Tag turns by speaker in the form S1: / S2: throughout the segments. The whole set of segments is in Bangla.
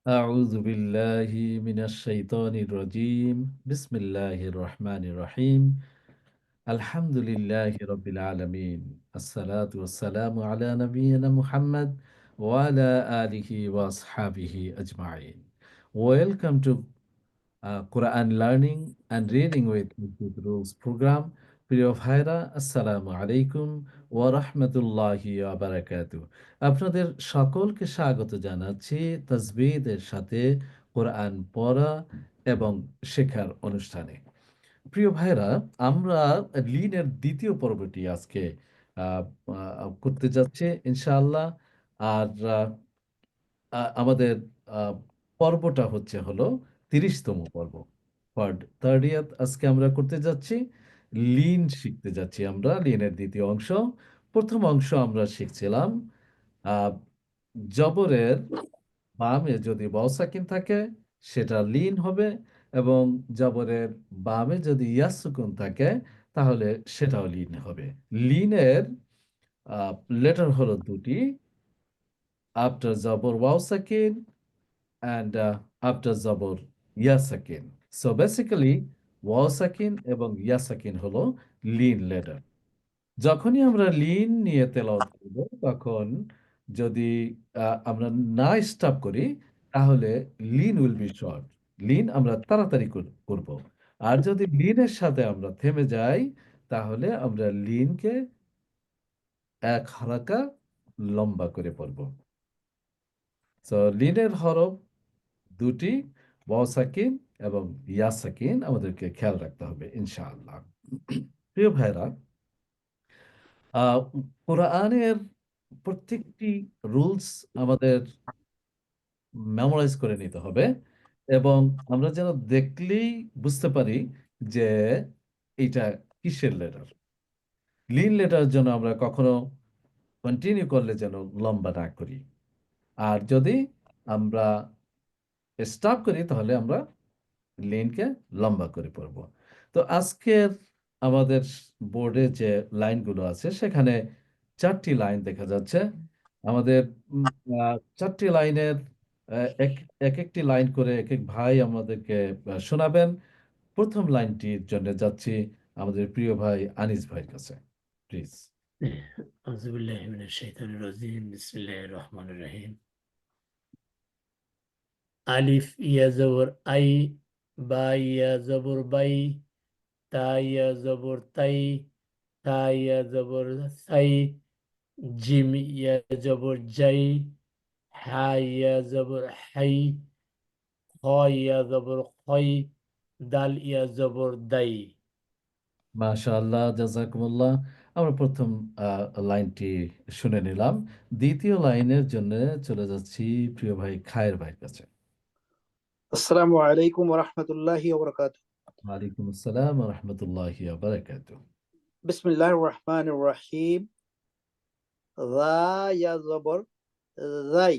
S1: أعوذ بالله من الشيطان الرجيم بسم الله الرحمن الرحيم الحمد لله رب العالمين الصلاة والسلام على نبينا محمد وعلى آله وأصحابه أجمعين. Welcome to Quran Learning and Reading with Mufid Rules program. প্রিয় ভাইরা, আসসালামু আলাইকুম ওয়া রাহমাতুল্লাহি ওয়া বারাকাতুহু। আপনাদের সকলকে স্বাগত জানাচ্ছি তাজবিদের সাথে কোরআন পড়া এবং শেখার অনুষ্ঠানে। প্রিয় ভাইরা, আমরা লিনের দ্বিতীয় পর্বটি আজকে আহ, করতে যাচ্ছি ইনশাআল্লাহ। আর আমাদের আহ, পর্বটা হলো 30তম পর্ব। পার্ট 30th আজকে আমরা করতে যাচ্ছি। লিন শিখতে যাচ্ছি আমরা, লিনের দ্বিতীয় অংশ। প্রথম অংশ আমরা শিখছিলাম আহ, জবরের বামে যদি ওয়াও সাকিন থাকে সেটা লিন হবে, এবং জবরের বামে যদি ইয়া সুকুন থাকে তাহলে সেটাও লিন হবে। লিনের লেটার হলো দুটি, আফটার জবর ওয়াও সাকিন and after জবর ইয়া সাকিন। সো বেসিক্যালি ওয়াও সাকিন এবং ইয়া সাকিন হলো লিন লেটার। যখনই আমরা লিন নিয়ে তেলাওয়াত করব, তখন যদি আমরা না স্টপ করি তাহলে lean will be short. Lean আমরা তাড়াতাড়ি করব। আর যদি লিনের সাথে আমরা থেমে যাই তাহলে আমরা লিনকে এক হারাকা লম্বা করে পড়ব। সো লিনের হরফ দুটি, ওয়াও সাকিন এবং ইয়া সাকিন, আমাদেরকে খেয়াল রাখতে হবে ইনশাআল্লাহ। প্রিয় ভাইরা, আহ, কোরআনের প্রত্যেকটি রুলস আমাদের মেমোরাইজ করে নিতে হবে, এবং আমরা যেন দেখলেই বুঝতে পারি যে এটা কিসের লেটার। লিন লেটার জন্য আমরা কখনো কন্টিনিউ করলে যেন লম্বা না করি, আর যদি আমরা স্টপ করি তাহলে আমরা লেনকে লম্বা করে পড়ব। তো আজকের আমাদের বোর্ডে যে লাইনগুলো আছে সেখানে 4টি লাইন দেখা যাচ্ছে। আমাদের চারটি লাইনের এক এক একটি লাইন করে এক এক ভাই আমাদেরকে শোনাবেন। প্রথম লাইনটির জন্য যাচ্ছি আমাদের প্রিয় ভাই আনিস ভাইয়ের কাছে, প্লিজ।
S2: أعوذ بالله من الشيطان الرجيم بسم الله الرحمن الرحيم ألف يا زبر أي با يا زبر باي تا يا زبر تاي تا يا زبر ساي جيم يا زبر جاي حا يا زبر حي خا يا زبر خي دال يا زبر داي।
S1: মাশাআল্লাহ, জাযাকুমুল্লাহ। আমরা প্রথম লাইনটি শুনে নিলাম। দ্বিতীয় লাইনের জন্য চলে যাচ্ছি প্রিয় ভাই খায়ের ভাইয়ের কাছে।
S3: আসসালামু আলাইকুম ওয়া রাহমাতুল্লাহি ওয়া বারাকাতুহু।
S1: ওয়ালাইকুম আসসালাম ওয়া রাহমাতুল্লাহি ওয়া বারাকাতুহু।
S3: বিসমিল্লাহির রহমানির রহিম। রা ইয়া জবর রাই,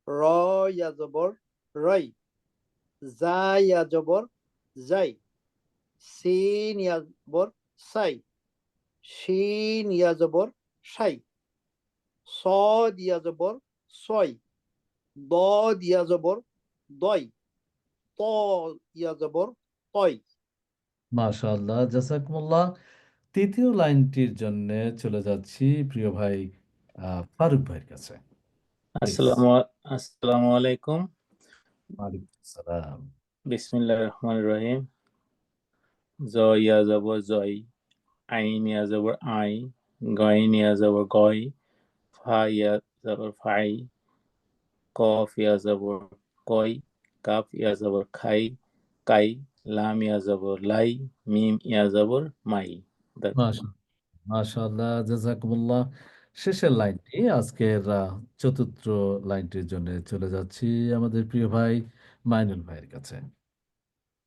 S3: র ইয়া জবর রাই, জা ইয়া জবর জাই, সিন ইয়া জবর সাই, শিন ইয়া জবর সাই, সদ ইয়া জবর সয়, দদ ইয়া জবর দয়, ত ইয়া জবর তয়।
S1: মাশাআল্লাহ, জাযাকুমুল্লাহ। তৃতীয় লাইনটির জন্য চলে যাচ্ছি প্রিয় ভাই ফারুক ভাইয়ের কাছে, প্লিজ।
S2: আসসালামু আলাইকুম।
S1: ওয়ালাইকুম আসসালাম।
S2: বিসমিল্লাহির রহমানির রহিম। জ ইয়া জবর জয়, আইন ইয়া জবর আই, গইন ইয়া জবর গয়, ফা ইয়া জবর ফাই, কফ ইয়া জবর কই, কাফ ইয়া জবর খাই কাই, লাম ইয়া জবর লাই, মিম ইয়া জবর মাই।
S1: মাশাআল্লাহ, জাযাকুমুল্লাহ। শেষের লাইনটি আজকের চতুর্থ লাইনটির জন্য চলে যাচ্ছি আমাদের প্রিয় ভাই মাইনুল ভাইয়ের কাছে।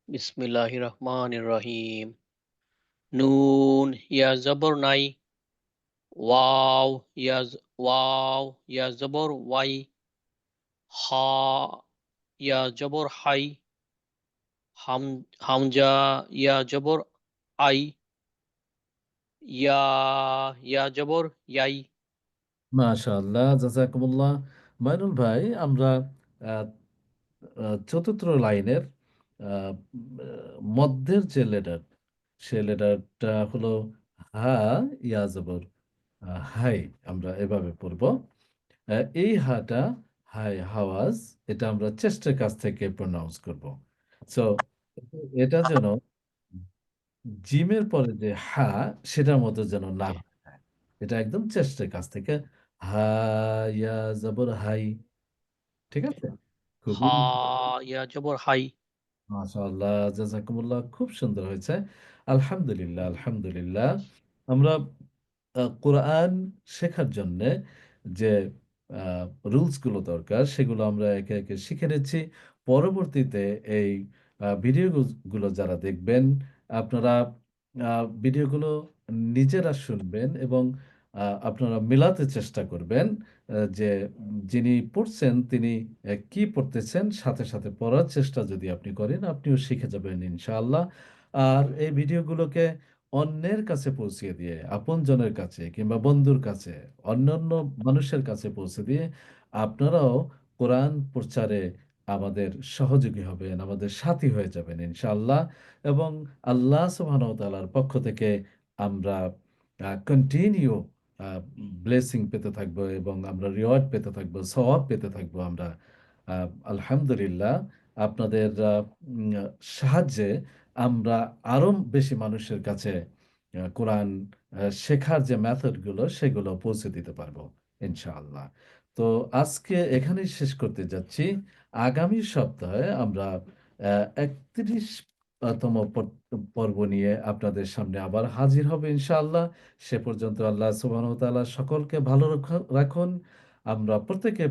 S4: বিসমিল্লাহির রহমানির রহিম। নুন ইয়া জবর নাই, ওয়াও ইয়া জবর ওয়াই, হা ইয়া জবর হাই, হামজা ইয়া জবর আই, ইয়া জবর ইয়াই।
S1: মাশাআল্লাহ, জাযাকুমুল্লাহ। মাইনুল ভাই, আমরা চতুর্থ লাইনের মধ্যের যে লেটার, সে লেটারটা হলো হা, ইয়া জবর হাই, আমরা এভাবে পড়ব। এই হাটা হাই, হাওয়াজ, এটা আমরা চেস্টের কাছ থেকে প্রনাউন্স করব। সো এটা যেন জিমের পরে যে হা, সেটার মতো যেন না
S4: জি
S1: হয়ে যায়। এটা একদম চেস্টের কাছ থেকে হা, ইয়া জবর হাই। ঠিক
S4: জি
S1: আছে? খুবই
S4: হা ইয়া জবর হাই
S1: মাশাআল্লাহ, জাযাকুমুল্লাহ, খুব সুন্দর হয়েছে। আলহামদুলিল্লাহ, আলহামদুলিল্লাহ। আমরা কোরআন শেখার জন্যে যে আ রুলস গুলো দরকার, সেগুলো আমরা একে, একে শিখে নিচ্ছি। পরবর্তীতে এই ভিডিও গুলো যারা দেখবেন, আপনারা আ ভিডিওগুলো নিজেরা শুনবেন এবং আপনারা মেলাতে চেষ্টা করবেন যে যিনি পড়ছেন তিনি কি পড়তেছেন, সাথে, সাথে পড়ার চেষ্টা যদি আপনি করেন, আপনিও শিখে যাবেন ইনশাআল্লাহ। আর এই ভিডিওগুলোকে অন্যের কাছে পৌঁছিয়ে দিয়ে, আপনজনের কাছে কিংবা বন্ধুর কাছে, অন্যান্য মানুষের কাছে পৌঁছে দিয়ে আপনারাও কোরআন প্রচারে আমাদের সহযোগী হবেন, আমাদের সাথী হয়ে যাবেন ইনশাআল্লাহ। এবং আল্লাহ সুবহানাহু ওয়া তাআলার পক্ষ থেকে আমরা কন্টিনিউ আ ব্লেসিং পেতে থাকবো এবং আমরা রিওয়ার্ড পেতে থাকবো, সওয়াব পেতে থাকবো আমরা। আ আলহামদুলিল্লাহ, আপনাদের উম সাহায্যে আমরা আরো বেশি মানুষের কাছে কোরআন শেখার যে মেথড গুলো, সেগুলো পৌঁছে দিতে পারবো ইনশাআল্লাহ। তো আজকে এখানেই শেষ করতে যাচ্ছি। আগামী সপ্তাহে আমরা ৩১ তম পর্ব নিয়ে আপনাদের সামনে আবার হাজির হব ইনশাআল্লাহ। সে পর্যন্ত আল্লাহ সুবহানাহু ওয়া তাআলা সকলকে ভালো রাখুন। আমরা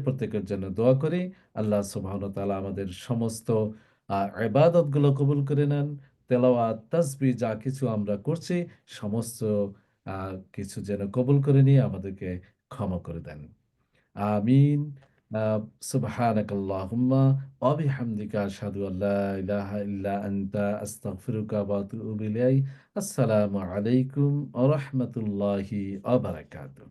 S1: প্রত্যেকের জন্য দোয়া করি। আল্লাহ সুবহানাহু ওয়া তাআলা আমাদের সমস্ত ইবাদতগুলো কবুল করে নেন। তেলাওয়াত, তাসবিহ যা কিছু আমরা করছি, সমস্ত আ কিছু যেন কবুল করে নিয়ে আমাদেরকে ক্ষমা করে দেন। আমিন। আ সুবহানাকাল্লাহুম্মা ওয়া বিহামদিকা আশহাদু আল্লা ইলাহা ইল্লা আনতা আস্তাগফিরুকা ওয়া আতুবু ইলাইক। আসসালামু আলাইকুম ওয়া রাহমাতুল্লাহি ওয়া বারাকাতুহু।